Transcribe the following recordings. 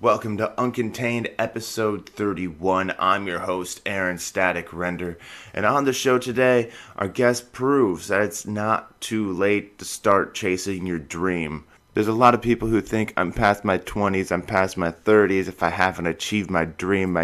Welcome to Uncontained episode 31. I'm your host, Aaron Static Render. And on the show today, our guest proves that it's not too late to start chasing your dream. There's a lot of people who think I'm past my 20s, I'm past my 30s. If I haven't achieved my dream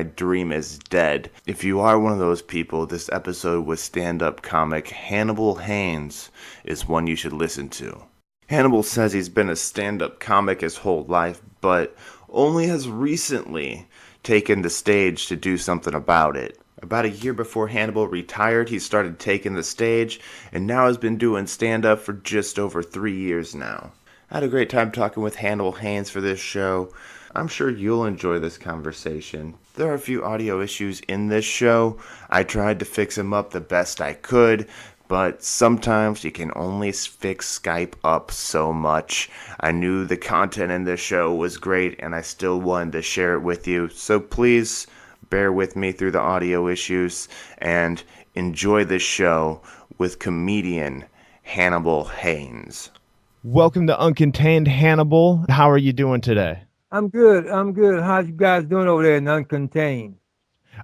is dead. If you are one of those people, this episode with stand-up comic Hannibal Haynes is one you should listen to. Hannibal says he's been a stand-up comic his whole life, but only has recently taken the stage to do something about it. About a year before Hannibal retired, he started taking the stage, and now has been doing stand-up for just over 3 years now. I had a great time talking with Hannibal Haynes for this show. I'm sure you'll enjoy this conversation. There are a few audio issues in this show. I tried to fix them up the best I could, but sometimes you can only fix Skype up so much. I knew the content in this show was great, and I still wanted to share it with you. So please bear with me through the audio issues and enjoy this show with comedian Hannibal Haynes. Welcome to Uncontained, Hannibal. How are you doing today? I'm good. How you guys doing over there in Uncontained?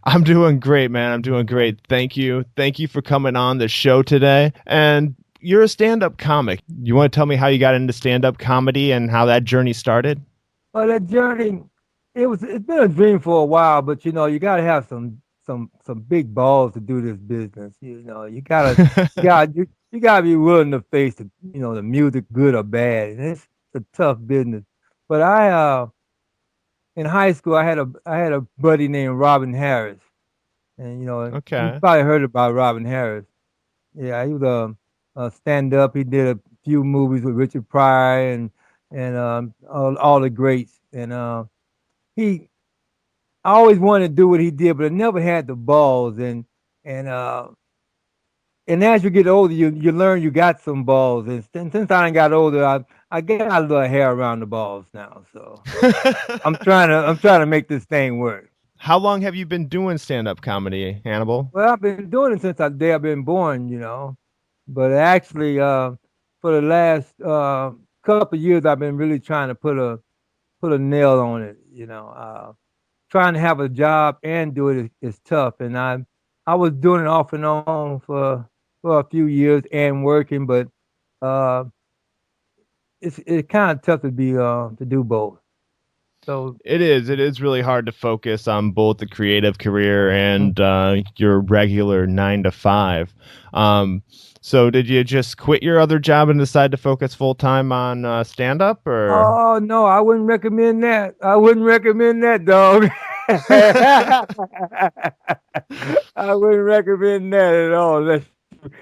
I'm doing great, man. I'm doing great. Thank you. Thank you for coming on the show today. And you're a stand-up comic. You want to tell me how you got into stand-up comedy and how that journey started? Well, that journey, it's been a dream for a while, but you gotta have some big balls to do this business. You gotta be willing to face the music, good or bad. And it's a tough business. But in high school I had a buddy named Robin Harris. And you Okay. probably heard about Robin Harris. Yeah, he was a stand up. He did a few movies with Richard Pryor and all the greats. And he I always wanted to do what he did, but I never had the balls. And uh, and as you get older, you learn you got some balls. And since I got older, I get a little hair around the balls now. So I'm trying to make this thing work. How long have you been doing stand-up comedy, Hannibal? Well, I've been doing it since the day I've been born. But actually, for the last couple of years, I've been really trying to put a nail on it. Trying to have a job and do it is tough, and I was doing it off and on for a few years and working, but uh, it's kind of tough to do both. So It is. It is really hard to focus on both the creative career mm. and your regular 9 to 5. So did you just quit your other job and decide to focus full time on stand up, or? Oh no, I wouldn't recommend that. I wouldn't recommend that, dog. I wouldn't recommend that at all. Let's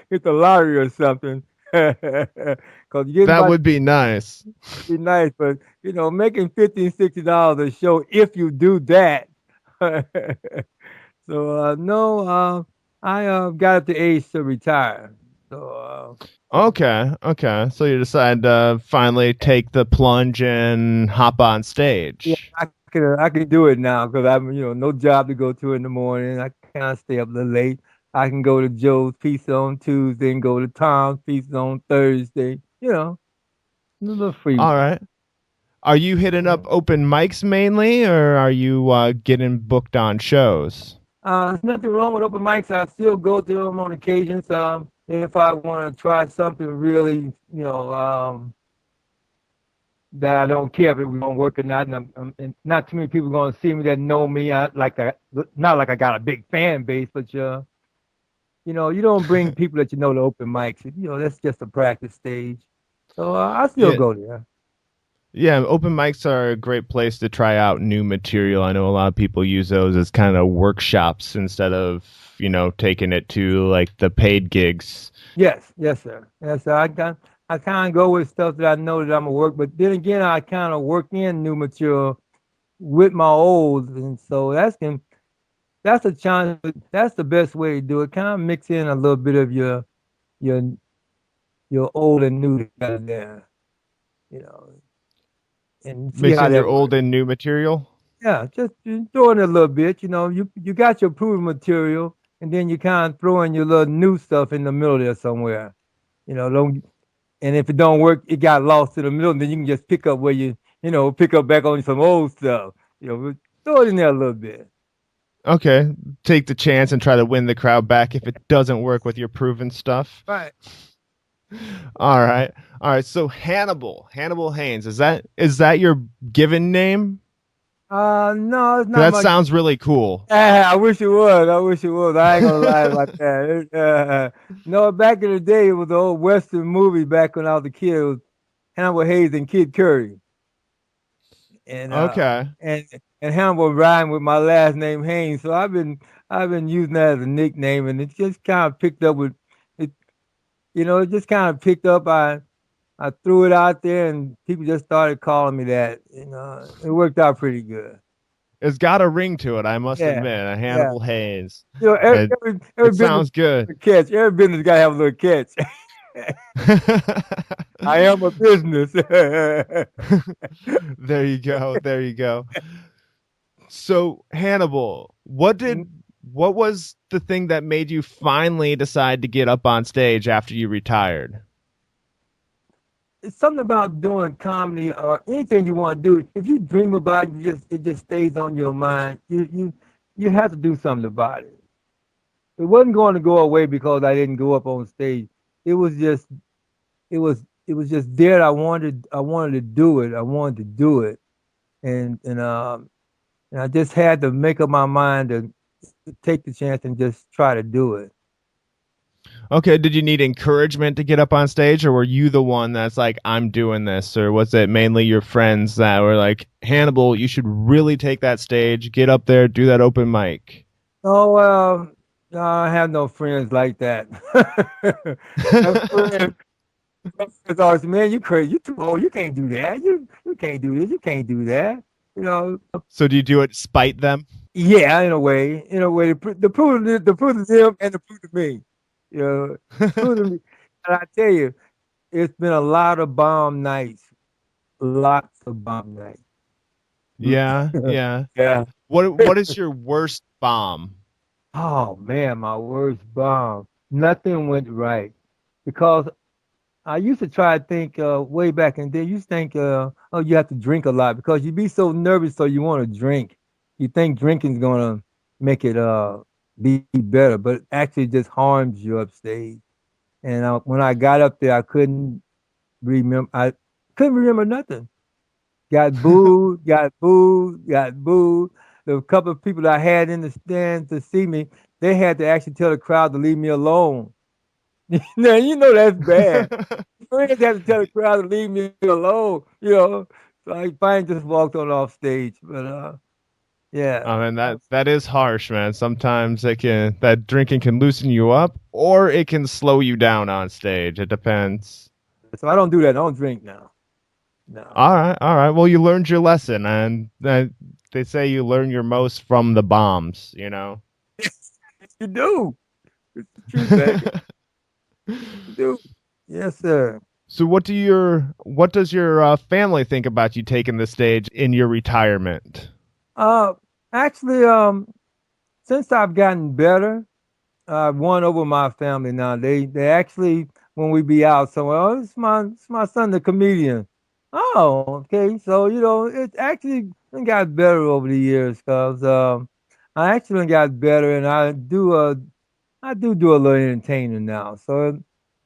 hit the lottery or something. Cause you get That about would be nice. be nice, but making $50-$60 a show if you do that. So no, I got up to age to retire. So Okay, okay. So you decide to finally take the plunge and hop on yeah, stage. I can do it now because I'm no job to go to in the morning. I can't stay up a little late. I can go to Joe's Pizza on Tuesday and go to Tom's Pizza on Thursday. A little free. All right. Are you hitting up open mics mainly, or are you getting booked on shows? There's nothing wrong with open mics. I still go to them on occasions. If I want to try something really, that I don't care if it's gonna work or not, and not too many people gonna see me that know me. Not like I got a big fan base, but you don't bring people that you know to open mics. That's just a practice stage. So I still Yeah, go there. yeah. Open mics are a great place to try out new material. I know a lot of people use those as kind of workshops instead of taking it to like the paid gigs. Yes, yes, sir. Yes, sir. I kind of go with stuff that I know that I'm gonna work, but then again, I kind of work in new material with my old, and so that's a challenge. That's the best way to do it. Kind of mix in a little bit of your your old and new together there, you know, and see Mix how in your that old works. and new material. Yeah, just you throw in a little bit. You got your proven material, and then you kind of throw in your little new stuff in the middle there somewhere. Don't And if it don't work, it got lost in the middle. Then you can just pick up where pick up back on some old stuff. But throw it in there a little bit. Okay, take the chance and try to win the crowd back if it doesn't work with your proven stuff. Right. All right, all right. So Hannibal Haynes, is that your given name? No, it's 'Cause not that my. sounds really cool. I wish it was. I wish it was. I ain't gonna lie about that. No, back in the day, it was the old Western movie. Back when I was a kid, it was Hannibal Hayes and Kid Curry, and Okay, and Hannibal rhymed with my last name Haynes. So I've been using that as a nickname, and it just kind of picked up with it. It just kind of picked up. I threw it out there, and people just started calling me that. It worked out pretty good. it's got a ring to it. I must Yeah, admit, a yeah. Hannibal Haynes. Every, It every it business sounds good. has a catch. Every business got to have a little catch. I am a business. There you go. There you go. So Hannibal, what was the thing that made you finally decide to get up on stage after you retired? It's something about doing comedy or anything you want to do. If you dream about it, it just stays on your mind. You have to do something about it. It wasn't going to go away because I didn't go up on stage. It was just it was just there. I wanted to do it. I wanted to do it, and I just had to make up my mind to take the chance and just try to do it. Okay, did you need encouragement to get up on stage, or were you the one that's like, I'm doing this? Or was it mainly your friends that were like, Hannibal, you should really take that stage, get up there, do that open mic? Oh well, no, I have no friends like that. My friends always, man, you crazy, you too old, you can't do that. You can't do this, you can't do that. You know, So do you do it spite them? yeah, in a way, the proof of them and the proof of me. Proof of me. And I tell you, it's been a lot of bomb nights, lots of bomb nights. Yeah, yeah. Yeah. What is your worst bomb? Oh man, my worst bomb. Nothing went right because I used to try to think way back in there. You used to think, oh, you have to drink a lot because you be so nervous, so you want to drink. You think drinking's gonna make it be better, but actually just harms you upstage. And when I got up there, I couldn't remember. I couldn't remember nothing. Got booed, got booed, got booed. The couple of people that I had in the stands to see me, they had to actually tell the crowd to leave me alone. Now that's bad. Friends had to tell the crowd to leave me alone. So I finally just walked on off stage. But yeah. I mean that is harsh, man. Sometimes that drinking can loosen you up or it can slow you down on stage. It depends. So I don't do that. I don't drink now. No. All right, all right. Well, you learned your lesson, and they say you learn your most from the bombs. You know. You do. It's the truth, baby. You do. Yes, sir. So, what does your family think about you taking the stage in your retirement? Uh, Actually, since I've gotten better, I've won over my family now. They actually, when we be out somewhere, oh, it's my son, the comedian. Oh, okay. So it actually got better over the years because I actually got better, and I do a little entertaining now. So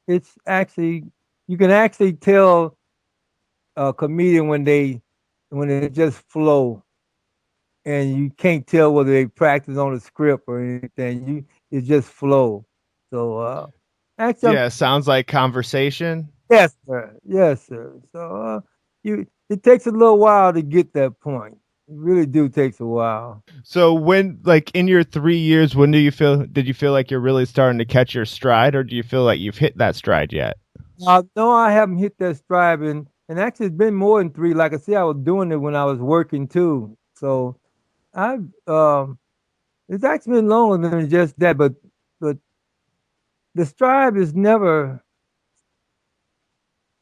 it's actually, you can actually tell a comedian when they just flow, and you can't tell whether they practice on the script or anything. It just flow. So actually, Yeah, sounds like conversation. yes, sir, yes, sir. So it takes a little while to get that point. It really do takes a while. So, like in your 3 years, when did you feel like you're really starting to catch your stride, or do you feel like you've hit that stride yet? No, I haven't hit that stride, and actually, it's been more than three. Like I said, I was doing it when I was working too. So I've it's actually been longer than just that, but the stride is never.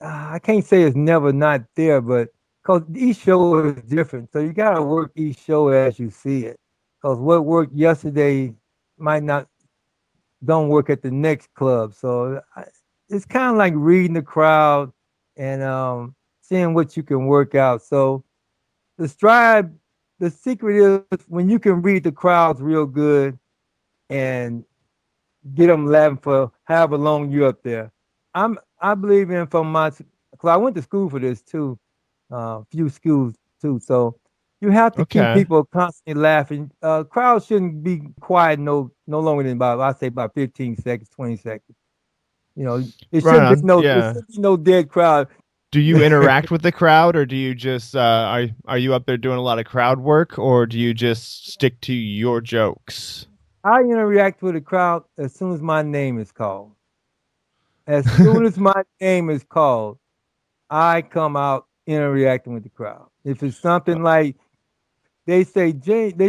I can't say it's never not there, but because each show is different, so you gotta work each show as you see it. Because what worked yesterday might not don't work at the next club. So it's kind of like reading the crowd and seeing what you can work out. So the stride. the secret is when you can read the crowds real good and get them laughing for however long you're up there. I believe in from my because I went to school for this too, few schools too. So you have to keep Okay. people constantly laughing. Crowds shouldn't be quiet no longer than about I say about 15 seconds, 20 seconds. You know, Right on. it Yeah. shouldn't be no dead crowd. Do you interact with the crowd, or do you just are you up there doing a lot of crowd work, or do you just stick to your jokes? I interact with the crowd as soon as my name is called. As soon as my name is called, I come out interacting with the crowd. If it's something like they say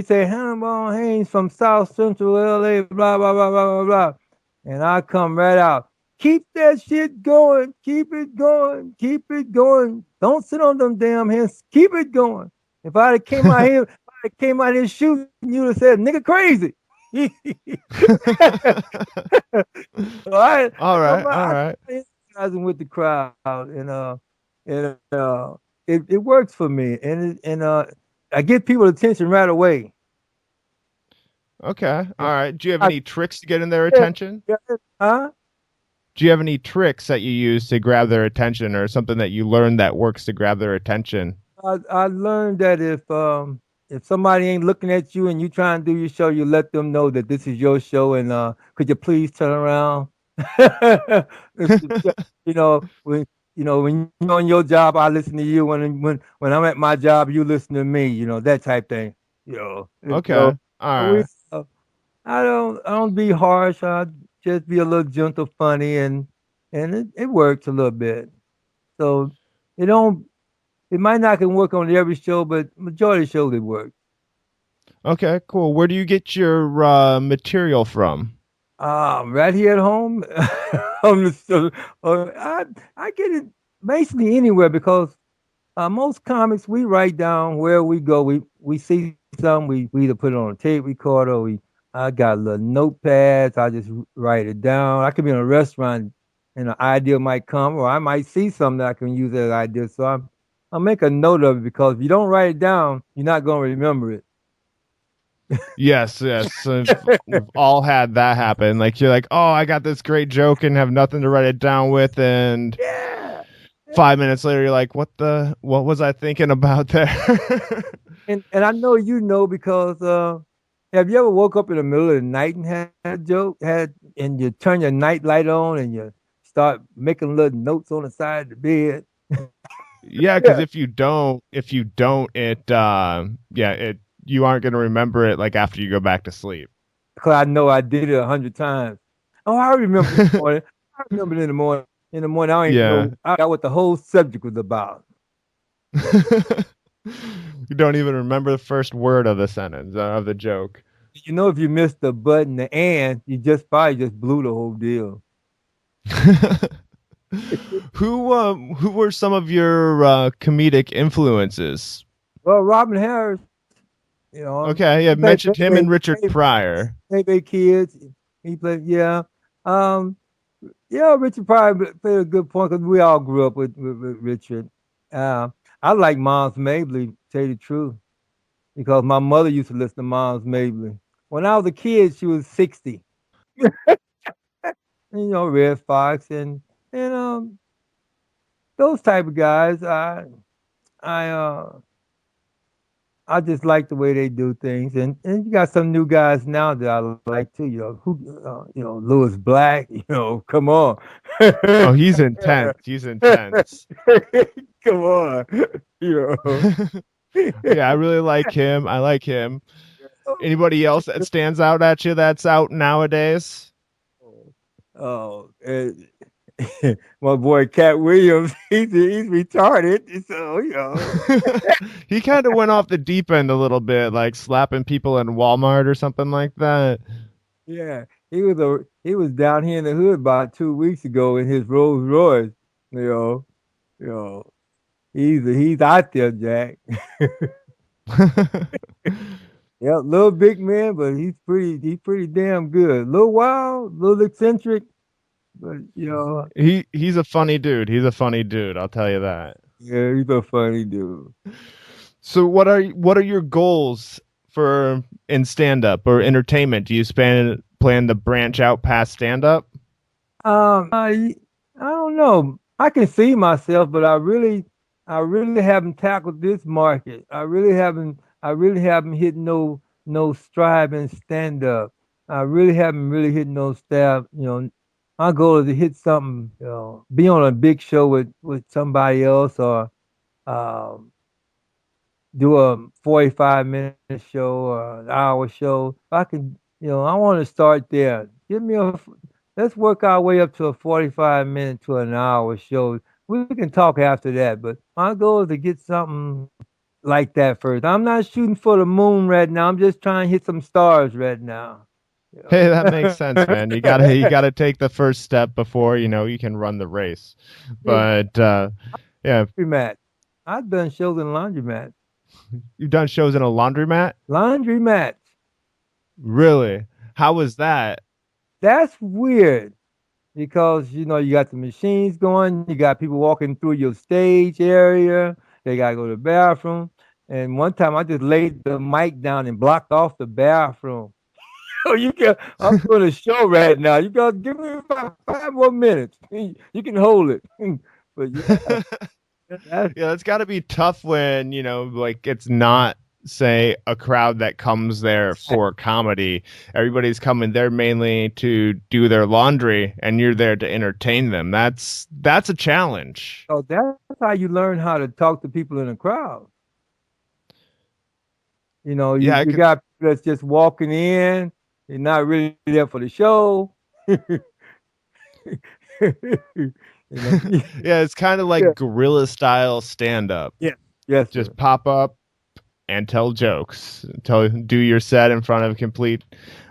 Hannibal Haynes from South Central LA, blah blah blah blah blah blah, and I come right out. Keep that shit going. Keep it going. Keep it going. Don't sit on them damn hands. Keep it going. If I came out here shooting, you'd have said nigga crazy. So All right, all I right. come energizing with the crowd, and it works for me, and I get people attention right away. Okay, all And right. Do you have I, any tricks to get in their yeah, attention? yeah, huh? Do you have any tricks that you use to grab their attention, or something that you learned that works to grab their attention? I learned that if somebody ain't looking at you and you try and do your show, you let them know that this is your show and could you please turn around? you know when when you're on your job, I listen to you. When I'm at my job, you listen to me. You know that type thing. You know, and so Okay, all we. right. I don't be harsh. I just be a little gentle, funny, and it works a little bit. So it don't it might not can work on every show, but majority of shows it works. Okay, cool. Where do you get your material from? Right here at home, on the so, I get it basically anywhere because most comics we write down where we go. We see something, we either put it on a tape recorder. Or we I got little notepads. I just write it down. I could be in a restaurant and an idea might come, or I might see something that I can use as an idea. So I make a note of it because if you don't write it down, you're not gonna remember it. Yes, yes. We've all had that happen. Like you're like, oh, I got this great joke and have nothing to write it down with, and Yeah. 5 minutes later, you're like, what was I thinking about there? And I know you know because have you ever woke up in the middle of the night and had a joke and you turn your night light on and you start making little notes on the side of the bed? Yeah, because Yeah, if you don't, yeah, you aren't gonna remember it like after you go back to sleep. because I know I did it 100 times. Oh, I remember in the morning. I remember in the morning. In the morning, I don't even Yeah. know I got what the whole subject was about. You don't even remember the first word of the sentence of the joke. You know, if you missed the button, the and, you just probably just blew the whole deal. Who were some of your comedic influences? Well, Robin Harris, you know, Okay, yeah, he played mentioned him and Richard Pryor. Baby Kids. He played, yeah. Um, yeah, Richard probably played a good point because we all grew up with Richard. Uh, I like Miles Mabley, to tell you the truth, because my mother used to listen to Miles Mabley. When I was a kid, she was 60. You know, Red Fox and those type of guys. I I just like the way they do things, and you got some new guys now that I like too. Lewis Black. You know, come on, Oh, he's intense. He's intense. come on, you know. Yeah, I really like him. I like him. Anybody else that stands out at you that's out nowadays? Oh, my boy Cat Williams, he's retarded. So He kind of went off the deep end a little bit, like slapping people in Walmart or something like that. yeah, he was down here in the hood about 2 weeks ago in his Rolls Royce. You know, you know, he's out there, Jack. Yeah, little big man, but he's pretty damn good. A little wild, a little eccentric, but He's a funny dude. He's a funny dude, I'll tell you that. yeah, he's a funny dude. So what are your goals for in stand up or entertainment? Do you plan to branch out past stand up? I don't know. I can see myself, but I really haven't tackled this market. I really haven't hit no stride in stand up. I really haven't really hit no stab. My goal is to hit something. Be on a big show with somebody else, or um, do a 45-minute show or an hour show. If I can, I want to start there. Let's work our way up to a 45-minute to an hour show. We can talk after that, but my goal is to get something like that first. I'm not shooting for the moon right now. I'm just trying to hit some stars right now. Hey, that makes You sense, man. You gotta take the first step before you can run the race. know? But yeah, Laundromat. I've done shows in laundromat. you've done shows in a laundromat? Laundromat. Really? How was that? That's weird because you got the machines going, you got people walking through your stage area, they gotta go to the bathroom. And one time I just laid the mic down and blocked off the bathroom. Oh, I'm doing a show right now. You gotta give me about 5 more minutes. You can hold it. But yeah, that's Yeah, it's got to be tough when, like it's not, say, a crowd that comes there for comedy. Everybody's coming there mainly to do their laundry and you're there to entertain them. That's a challenge. that's how you learn how to talk to people in a crowd. Yeah, I You could got people that's just walking in, they're not really there for the show. you know. yeah, it's kind of Yeah. like guerrilla style stand up. Yeah. Yes, Just sir. pop up and tell jokes. Do your set in front of complete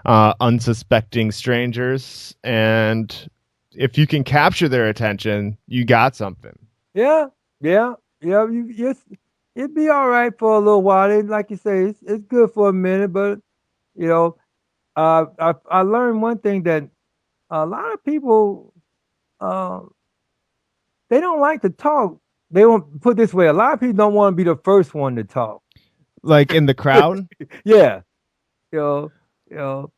unsuspecting strangers, and if you can capture their attention, you got something. Yeah. Yeah. Yeah. It'd be all right for a little while. Like you say, it's good for a minute, but you know, I learned one thing that a lot of people uh, they don't like to talk. They won't put it this way. A lot of people don't want to be the first one to talk. Like in the crowd. Yeah. You know. You know.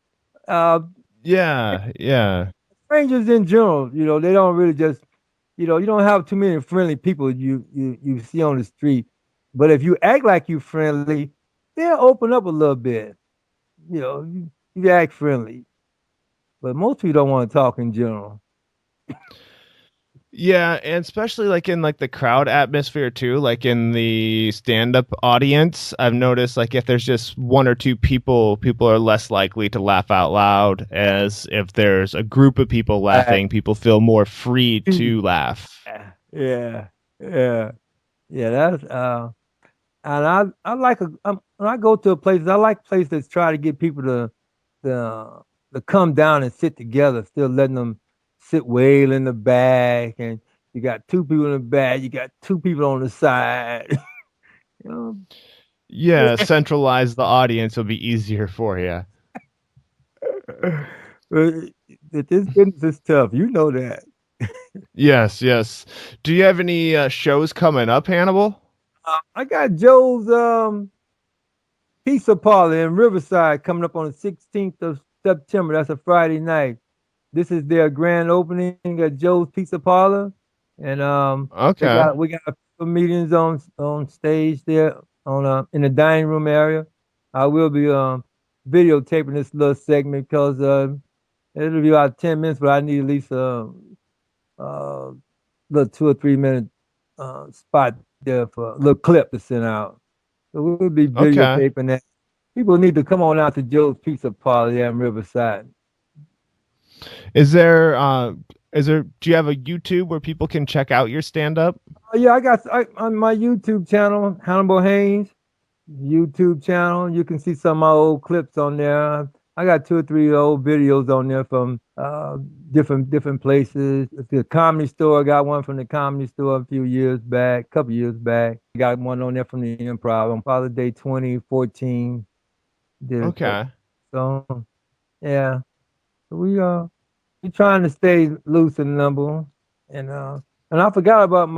Uh, Yeah, yeah. Strangers in general, they don't really just, you don't have too many friendly people you see on the street. But if you act like you friendly, they'll open up a little bit. You act friendly. But most people don't want to talk in general. Yeah, and especially like in like the crowd atmosphere too, like in the stand-up audience, I've noticed like if there's just one or two people are less likely to laugh out loud, as if there's a group of people Right. laughing, people feel more free to laugh. Yeah, yeah, yeah. That's and I like when I go to a place, I like places that try to get people to to come down and sit together, still letting them sit way in the back, and you got two people in the back, you got two people on the side. you know, Yeah, centralize the audience will be easier for you. but this business is tough. You know that. Yes, yes. Do you have any shows coming up, Hannibal? I got Joe's pizza parlor in Riverside coming up on the 16th of September. That's a Friday night. This is their grand opening at Joe's Pizza Parlor, and Okay. we got a couple meetings on stage there on in the dining room area. I will be videotaping this little segment because it'll be about 10 minutes, but I need at least uh little 2 or 3 minute spot there for a little clip to send out. So we'll be Okay. videotaping that. People need to come on out to Joe's Pizza Parlor there in Riverside. Is there do you have a YouTube where people can check out your stand up? Oh, yeah, on my YouTube channel, Hannibal Haynes YouTube channel. You can see some of my old clips on there. I got 2 or 3 old videos on there from different places. The Comedy Store, I got one from the Comedy Store a few years back, couple years back. I got one on there from the Improv on Father's Day 2014. Did a couple. Okay. So yeah, we trying to stay loose and nimble, and I forgot about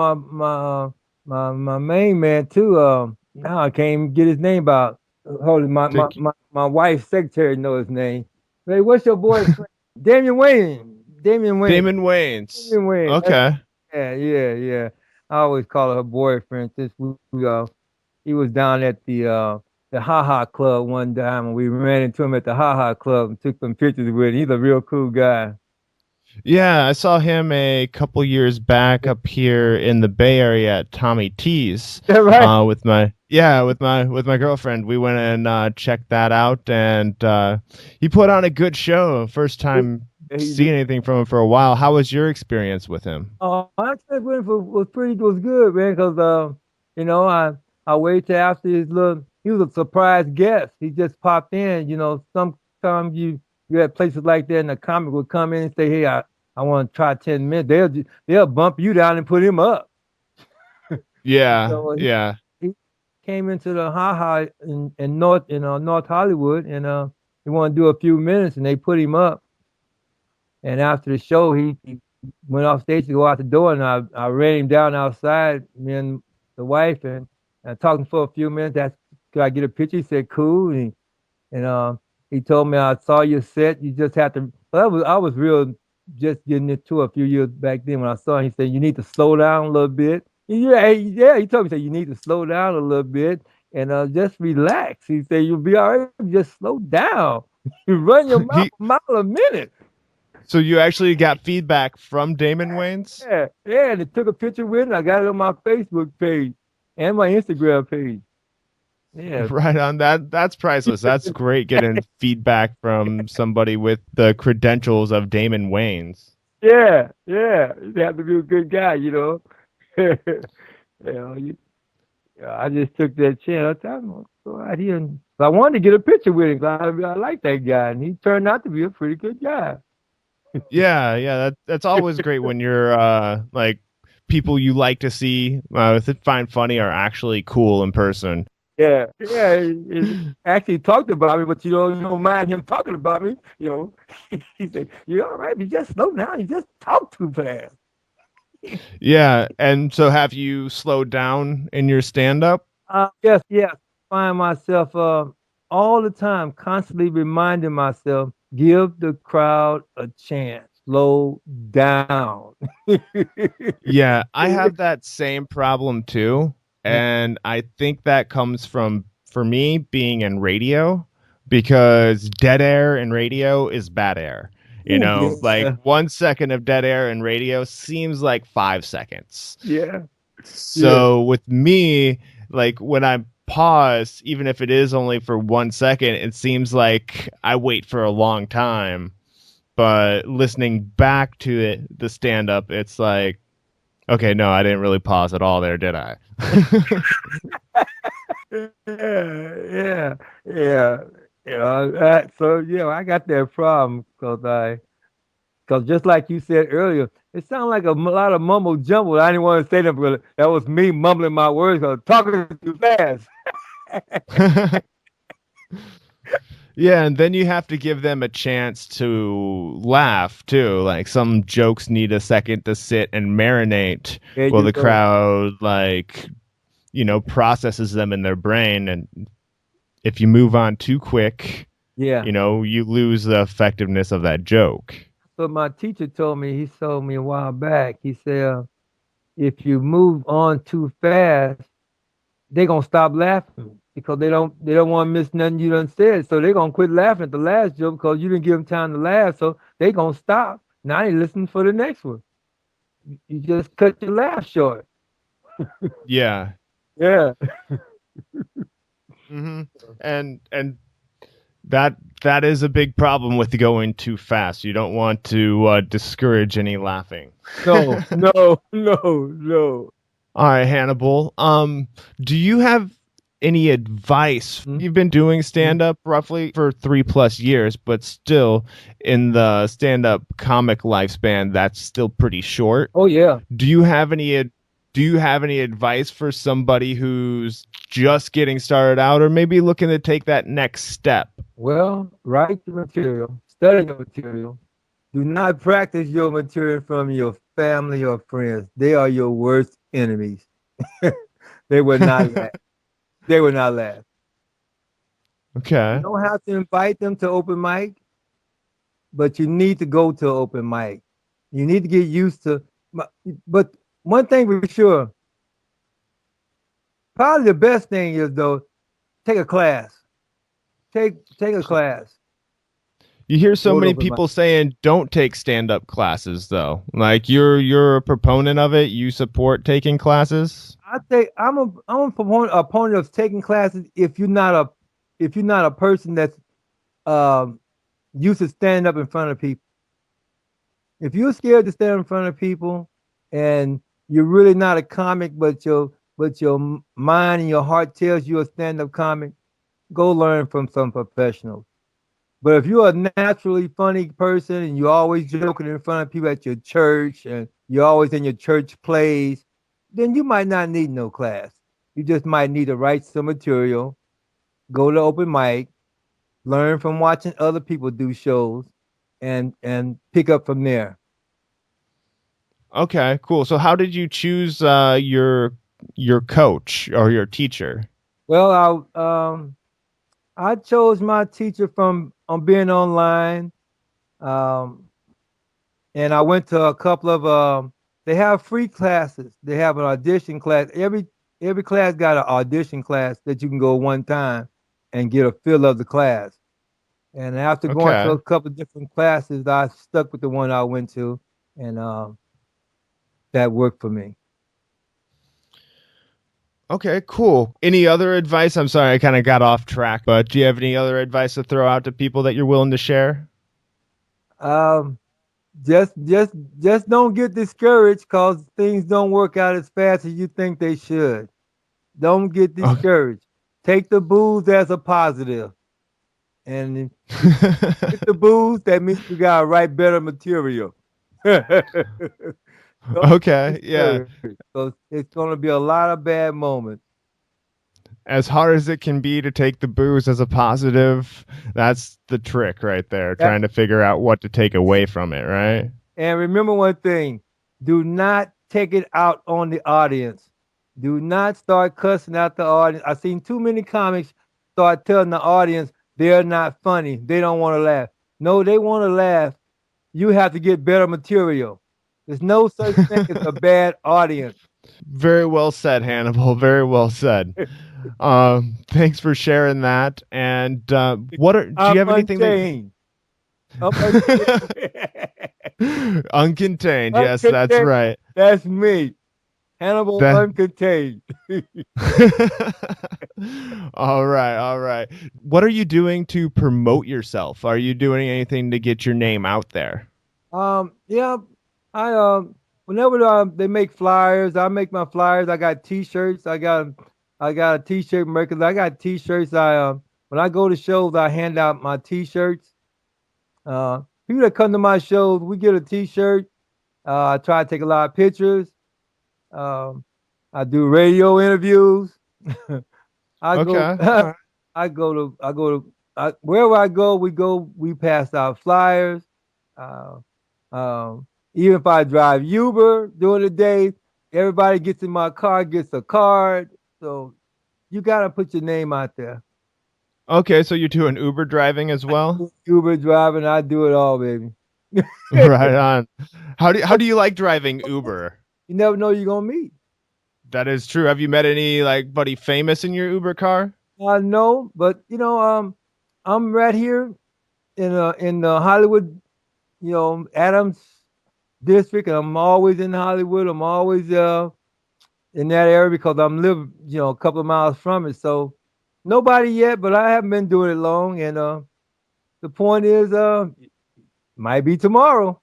my main man too. Now I can't even get his name out. Hold it, Take my wife's secretary knows his name. Hey, what's your boyfriend? Damian Wayne. Damian Wayne. Damon Wayans. Damian Wayne. Okay. Yeah. I always call her boyfriend since he was down at the Ha Ha Club one time and we ran into him at the Ha Ha Club and took some pictures with him. He's a real cool guy. Yeah, I saw him a couple years back up here in the Bay Area at Tommy T's Yeah, right. with my girlfriend. We went and checked that out, and he put on a good show. First time He, seeing anything from him for a while. How was your experience with him? my trip with him was good, man. Cause you know, I waited till after his little. He was a surprise guest. He just popped in. You know, sometimes you at places like that, and a comic would come in and say, "Hey, I want to try 10 minutes." They'll bump you down and put him up. Yeah, So yeah. he came into the Ha Ha in North Hollywood, and he wanted to do a few minutes, and they put him up. And after the show, he went off stage to go out the door, and I ran him down outside, me and the wife, and I talked to him for a few minutes. Could I get a picture? He said, cool. And he told me, I saw your set. You just have to. I was real just getting into a few years back then when I saw him. He said, you need to slow down a little bit. Yeah. He told me, he said, you need to slow down a little bit and just relax. He said, you'll be all right. Just slow down. You run your mouth He a mile a minute. so you actually got feedback from Damon Wayans? Yeah, and it took a picture with it. I got it on my Facebook page and my Instagram page. Yeah, Right on that. That's priceless. That's great getting feedback from somebody with the credentials of Damon Wayans. yeah. You have to be a good guy, you know. you know, I just took that chance. I thought I'm gonna go out here and I wanted to get a picture with him. 'Cause I like that guy, and he turned out to be a pretty good guy. Yeah. That's always great when you're like people you like to see find funny are actually cool in person. Yeah. He actually talked about me, but you don't mind him talking about me. You know, he said, "You're all right. You just slow down. You just talk too fast." Yeah, and so have you slowed down in your stand up? Yes. Find myself all the time, constantly reminding myself, give the crowd a chance. Slow down. Yeah, I have that same problem too. And I think that comes from, for me, being in radio, because dead air in radio is bad air. You Ooh, know, like yeah, 1 second of dead air in radio seems like 5 seconds. yeah, yeah, So with me, like when I pause, even if it is only for 1 second, it seems like I wait for a long time. But listening back to the stand up, it's like, okay, no, I didn't really pause at all there, did I? yeah, yeah. So I got that problem because just like you said earlier, it sounded like a lot of mumble jumble. I didn't want to say that, but that was me mumbling my words because talking too fast. Yeah, and then you have to give them a chance to laugh too. Like some jokes need a second to sit and marinate There while you the go. crowd processes them in their brain. And if you move on too quick, Yeah. you lose the effectiveness of that joke. So my teacher told me, he told me a while back, he said, if you move on too fast, they're gonna stop laughing because they don't want to miss nothing you done said. So they're gonna quit laughing at the last joke because you didn't give them time to laugh. So they gonna stop. Now they listen for the next one. You just cut your laugh short. Yeah. Yeah. hmm And that is a big problem with going too fast. You don't want to discourage any laughing. No. All right, Hannibal. Do you have any advice? Hmm? You've been doing stand up roughly for 3+ years, but still in the stand up comic lifespan, that's still pretty short. Oh yeah. Do you have any advice for somebody who's just getting started out or maybe looking to take that next step? Well, write the material, study your material. Do not practice your material from your family or friends. They are your worst enemies. They will not laugh. They will not laugh. You Okay. don't have to invite them to open mic, but you need to go to open mic. You need to get used to. But one thing for sure, probably the best thing is though, take a class. Take a class. You hear so Go to many open mic. people saying don't take stand-up classes though. Like you're a proponent of it. You support taking classes? I think I'm a opponent of taking classes if you're not a person that's um used to standing up in front of people. If you're scared to stand in front of people and you're really not a comic, but your mind and your heart tells you a stand-up comic, go learn from some professionals. But if you're a naturally funny person and you're always joking in front of people at your church and you're always in your church plays, then you might not need no class. You just might need to write some material, go to open mic, learn from watching other people do shows, and pick up from there. Okay, cool. So how did you choose your coach or your teacher? Well, I chose my teacher from on being online. Um, and I went to a couple of they have free classes. They have an audition class. Every class got an audition class that you can go one time and get a feel of the class. And after going to Okay. a couple of different classes, I stuck with the one I went to, and that worked for me. Okay, cool. Any other advice? I'm sorry, I kind of got off track, but do you have any other advice to throw out to people that you're willing to share? Um, just just just don't get discouraged because things don't work out as fast as you think they should. Don't get Okay. discouraged. Take the booze as a positive. And if you get the booze, that means you gotta write better material. Don't get Okay, yeah. discouraged. So it's gonna be a lot of bad moments. As hard as it can be to take the booze as a positive, that's the trick right there, That- trying to figure out what to take away from it, right? and remember one thing: do not take it out on the audience. Do not start cussing out the audience. I've seen too many comics start telling the audience they're not funny. They don't want to laugh. No, they want to laugh. You have to get better material. There's no such thing as a bad audience. Very well said, Hannibal. Very well said. Thanks for sharing that. And do you I'm have anything unchained. I'm unchained. uncontained? Yes, that's Uncontained. right. That's me. Hannibal That uncontained. all right, all right. What are you doing to promote yourself? Are you doing anything to get your name out there? Yeah, I whenever they make flyers, I make my flyers. I got T-shirts. I got a T-shirt maker. I got T-shirts. I when I go to shows, I hand out my T-shirts. People that come to my shows, we get a T-shirt. I try to take a lot of pictures. Um, I do radio interviews. I Okay. go, All right. I go to, wherever I go, we pass out flyers. Uh, Even if I drive Uber during the day, everybody gets in my car, gets a card. So you gotta put your name out there. Okay, so you're doing Uber driving as well? Uber driving, I do it all, baby. Right on. How do you like driving Uber? You never know you're gonna meet. That is true. Have you met any like buddy famous in your Uber car? I know, but I'm right here in the Hollywood, Adams district, and I'm always in Hollywood. I'm always in that area because I'm living, a couple of miles from it. So nobody yet, but I haven't been doing it long. And the point is, might be tomorrow.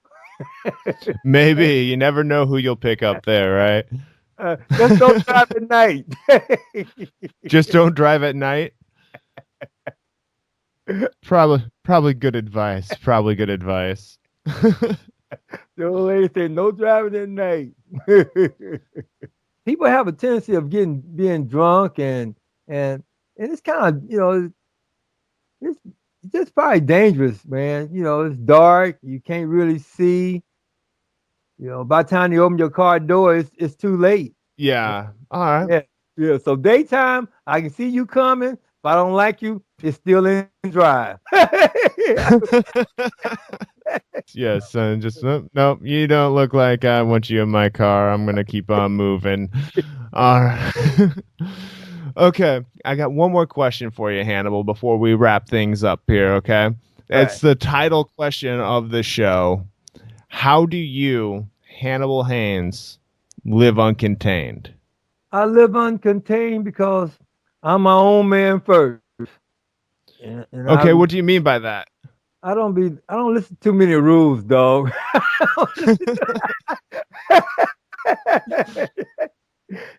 Maybe. You never know who you'll pick up there, right? Just don't drive at night. Just don't drive at night. Probably good advice. Probably good advice. The old lady said, "No driving at night." People have a tendency of being drunk and it's kind of it's just probably dangerous, man. It's dark. You can't really see. By the time you open your car door, it's too late. Yeah. All right. Yeah. Yeah, so daytime, I can see you coming. If I don't like you, it's still in drive. Yes, and just nope, you don't look like I want you in my car. I'm gonna keep on moving. All right. Okay, I got one more question for you, Hannibal, before we wrap things up here. Okay, Right. it's the title question of the show. How do you, Hannibal Haynes, live uncontained? I live uncontained because I'm my own man first. And Okay, what do you mean by that? I don't listen to too many rules, dog.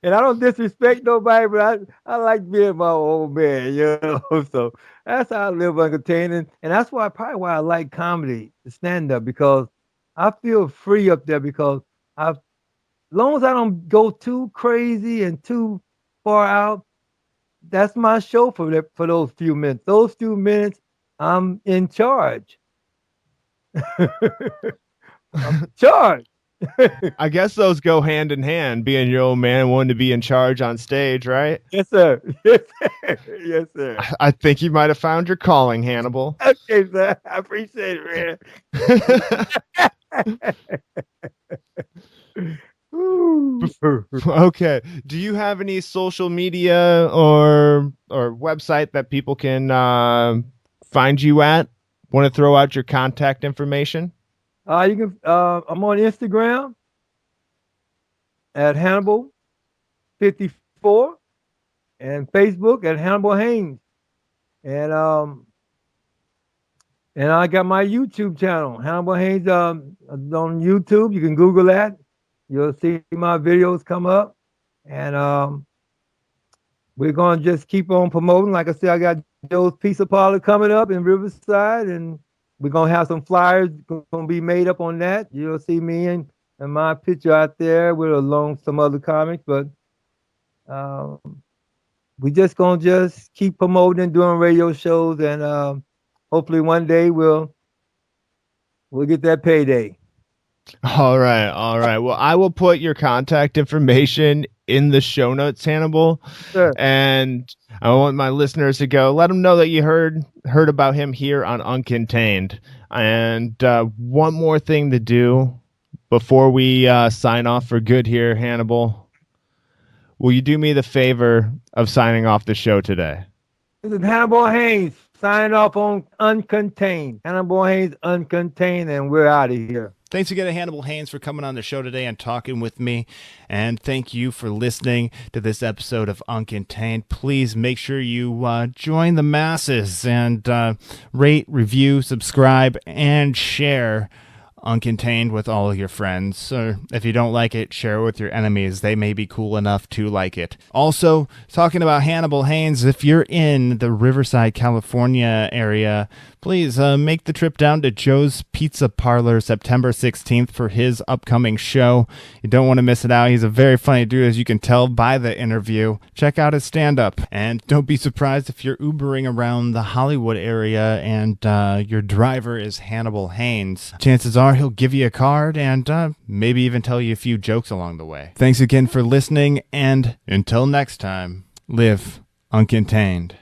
And I don't disrespect nobody, but I like being my own man, you know. So that's how I live uncontained, and that's why I like comedy, the stand up, because I feel free up there because as long as I don't go too crazy and too far out, that's my show for those few minutes. Those few minutes, I'm in charge. I'm in charge. I guess those go hand in hand, being your own man and wanting to be in charge on stage, right? Yes, sir. Yes, sir. Yes, sir. I think you might have found your calling, Hannibal. Okay, sir. I appreciate it, man. Ooh. Okay. Do you have any social media or website that people can find you at? Want to throw out your contact information? You can. I'm on Instagram at Hannibal54 and Facebook at Hannibal Haynes, and I got my YouTube channel, Hannibal Haynes. On YouTube, you can Google that. You'll see my videos come up, and we're gonna just keep on promoting. Like I said, I got Joe's Pizza Parlor coming up in Riverside, and we're gonna have some flyers gonna be made up on that. You'll see me and my picture out there with along some other comics, but um, we just keep promoting and doing radio shows, and hopefully one day we'll get that payday. All right. All right. Well, I will put your contact information in the show notes, Hannibal. Sure. And I want my listeners to go let them know that you heard about him here on Uncontained. And one more thing to do before we sign off for good here, Hannibal. Will you do me the favor of signing off the show today? This is Hannibal Haynes signing off on Uncontained. Hannibal Haynes Uncontained, and we're out of here. Thanks again to Hannibal Haynes for coming on the show today and talking with me. And thank you for listening to this episode of Uncontained. Please make sure you join the masses and rate, review, subscribe, and share Uncontained with all of your friends. Or if you don't like it, share it with your enemies. They may be cool enough to like it. Also, talking about Hannibal Haynes, if you're in the Riverside, California area, please make the trip down to Joe's Pizza Parlor September 16th for his upcoming show. You don't want to miss it out. He's a very funny dude, as you can tell by the interview. Check out his stand-up. And don't be surprised if you're Ubering around the Hollywood area and your driver is Hannibal Haynes. Chances are he'll give you a card and maybe even tell you a few jokes along the way. Thanks again for listening, and until next time, live uncontained.